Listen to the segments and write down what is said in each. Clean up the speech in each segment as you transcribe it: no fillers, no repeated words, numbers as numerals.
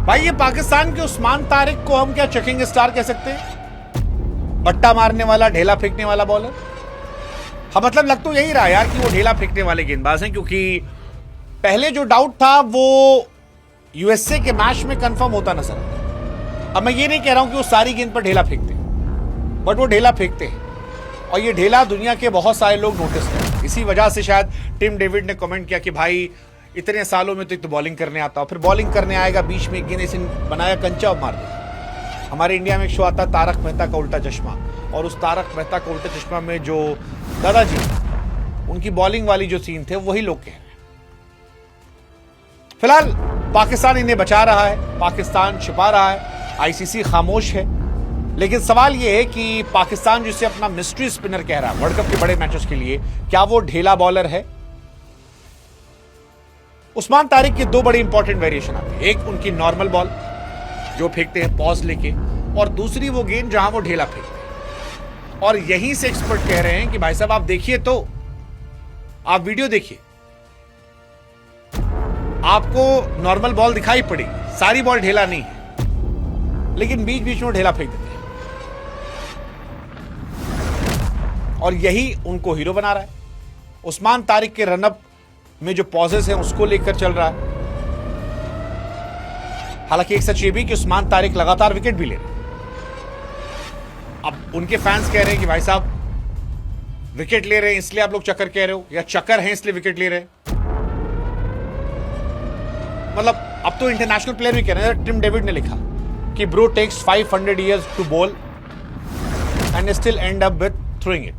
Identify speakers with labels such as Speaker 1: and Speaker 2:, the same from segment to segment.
Speaker 1: भाई ये पाकिस्तान के उस्मान तारिक को हम क्या चेकिंग स्टार कह सकते हैं? बट्टा मारने वाला, ढेला फेंकने वाला बॉलर। हाँ मतलब लग तो यही रहा यार कि वो ढेला फेंकने वाले गेंदबाज हैं, क्योंकि पहले जो डाउट था वो यूएसए के मैच में कंफर्म होता नजर आता। अब मैं ये नहीं कह रहा हूं कि वो सारी गेंद पर ढेला फेंकते हैं, बट वो ढेला फेंकते हैं और ये ढेला दुनिया के बहुत सारे लोग नोटिस करते हैं। इसी वजह से शायद टिम डेविड ने कमेंट किया कि भाई इतने सालों में तो बॉलिंग करने आता हूं, फिर बॉलिंग करने आएगा, बीच में एक गेंद ऐसे बनाया कंचा और मार दिया। हमारे इंडिया में एक शो आता है तारक मेहता का उल्टा चश्मा, और उस तारक मेहता का उल्टा चश्मा में जो दादाजी उनकी बॉलिंग वाली जो सीन थे वही लोग कह रहे हैं। फिलहाल पाकिस्तान इन्हें बचा रहा है, पाकिस्तान छिपा रहा है, आईसीसी खामोश है। लेकिन सवाल यह है कि पाकिस्तान जिसे अपना मिस्ट्री स्पिनर कह रहा है वर्ल्ड कप के बड़े मैचेस के लिए, क्या वो ढेला बॉलर है? उस्मान तारिक के दो बड़े इंपॉर्टेंट वेरिएशन आते हैं। एक उनकी नॉर्मल बॉल जो फेंकते हैं पॉज लेके, और दूसरी वो गेंद जहां वो ढेला फेंकते हैं। और यहीं से एक्सपर्ट कह रहे हैं कि भाई साहब आप देखिए, तो आप वीडियो देखिए, आपको नॉर्मल बॉल दिखाई पड़ेगी, सारी बॉल ढेला नहीं है, लेकिन बीच बीच में ढेला फेंक देते हैं और यही उनको हीरो बना रहा है। उस्मान तारिक के रनअप में जो पॉजेस हैं उसको लेकर चल रहा है। हालांकि एक सच ये भी कि उस्मान तारिक लगातार विकेट भी ले रहे हैं। अब उनके फैंस कह रहे हैं कि भाई साहब विकेट ले रहे हैं इसलिए आप लोग चक्कर कह रहे हो, या चक्कर हैं इसलिए विकेट ले रहे हैं। मतलब अब तो इंटरनेशनल प्लेयर भी कह रहे हैं। टिम डेविड ने लिखा कि bro takes 500 years to bowl and still end up with throwing it.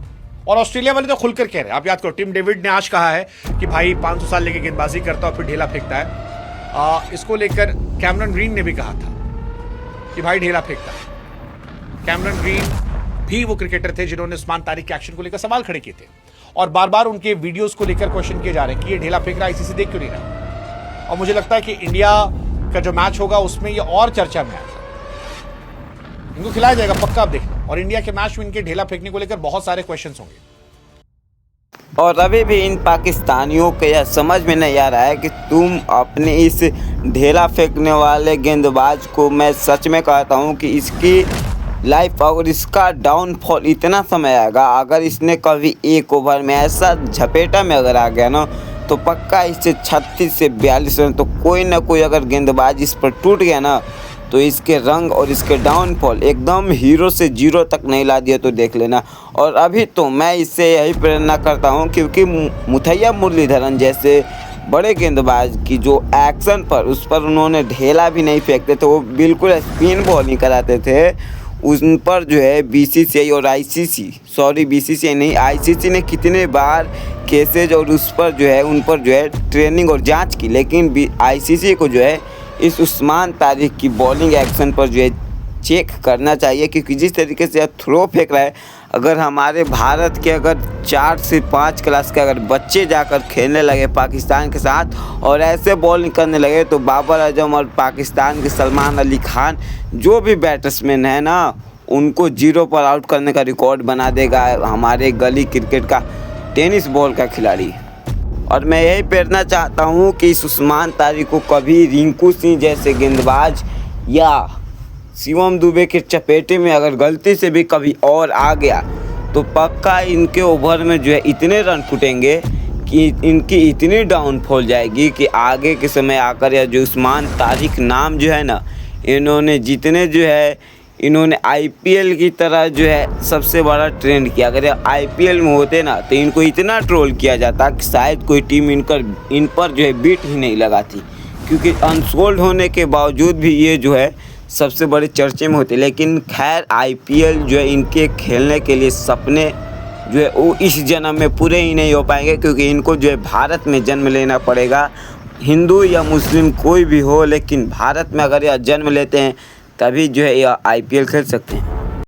Speaker 1: और ऑस्ट्रेलिया वाले तो खुलकर कह रहे हैं। आप याद करो, टिम डेविड ने आज कहा है कि भाई 500 साल लेके गेंदबाजी करता है और फिर ढेला फेंकता है। इसको लेकर कैमरन ग्रीन ने भी कहा था कि भाई ढेला फेंकता है। कैमरन ग्रीन भी वो क्रिकेटर थे जिन्होंने उस्मान तारिक के एक्शन को लेकर सवाल खड़े किए थे, और बार बार उनके वीडियोस को लेकर क्वेश्चन किए जा रहे हैं कि ये ढेला फेंक रहा है, आईसीसी देख क्यों नहीं रहा। और मुझे लगता है कि इंडिया का जो मैच होगा उसमें ये और चर्चा में आएगा, इनको खिलाया जाएगा पक्का, आप देखना। और इंडिया के मैच में इनके ढेला फेंकने को लेकर बहुत सारे क्वेश्चंस होंगे।
Speaker 2: और अभी भी इन पाकिस्तानियों को यह समझ में नहीं आ रहा है कि तुम अपने इस ढेला फेंकने वाले गेंदबाज को, मैं सच में कहता हूं कि इसकी लाइफ और इसका डाउनफॉल इतना समय आएगा। अगर इसने कभी एक ओवर में ऐसा झपेटा में अगर आ गया ना, तो पक्का इससे 36 से 42 रन, तो कोई ना कोई अगर गेंदबाज इस पर टूट गया ना, तो इसके रंग और इसके डाउनफॉल एकदम हीरो से जीरो तक नहीं ला दिया तो देख लेना। और अभी तो मैं इससे यही प्रेरणा करता हूं, क्योंकि मुथैया मुरलीधरन जैसे बड़े गेंदबाज की जो एक्शन पर उस पर उन्होंने ढेला भी नहीं फेंकते थे, वो बिल्कुल स्पिन बॉलिंग कराते थे, उन पर जो है बीसीसीआई और बीसीसीआई नहीं, आईसीसी ने कितने बार केसेज और उस पर जो है उन पर जो है ट्रेनिंग और जांच की। लेकिन आईसीसी को जो है इस उस्मान तारिक की बॉलिंग एक्शन पर जो है चेक करना चाहिए, क्योंकि जिस तरीके से थ्रो फेंक रहा है, अगर हमारे भारत के अगर 4 से 5 क्लास के अगर बच्चे जाकर खेलने लगे पाकिस्तान के साथ और ऐसे बॉलिंग करने लगे, तो बाबर आजम और पाकिस्तान के सलमान अली खान जो भी बैट्समैन है ना, उनको 0 पर आउट करने का रिकॉर्ड बना देगा हमारे गली क्रिकेट का टेनिस बॉल का खिलाड़ी। और मैं यही प्रेरणा चाहता हूँ कि इस उस्मान तारिक को कभी रिंकू सिंह जैसे गेंदबाज या शिवम दुबे के चपेटे में अगर गलती से भी कभी और आ गया, तो पक्का इनके ओवर में जो है इतने रन फूटेंगे कि इनकी इतनी डाउनफॉल जाएगी कि आगे के समय आकर या जो उस्मान तारिक नाम जो है ना, इन्होंने जितने जो है इन्होंने आईपीएल की तरह जो है सबसे बड़ा ट्रेंड किया। अगर आईपीएल में होते ना, तो इनको इतना ट्रोल किया जाता कि शायद कोई टीम इन पर जो है बीट ही नहीं लगाती, क्योंकि अनसोल्ड होने के बावजूद भी ये जो है सबसे बड़े चर्चे में होते। लेकिन खैर आईपीएल जो है इनके खेलने के लिए सपने जो है वो इस जन्म में पूरे ही नहीं हो पाएंगे, क्योंकि इनको जो है भारत में जन्म लेना पड़ेगा। हिंदू या मुस्लिम कोई भी हो, लेकिन भारत में अगर यह जन्म लेते हैं तभी जो है यह आईपीएल खेल सकते हैं।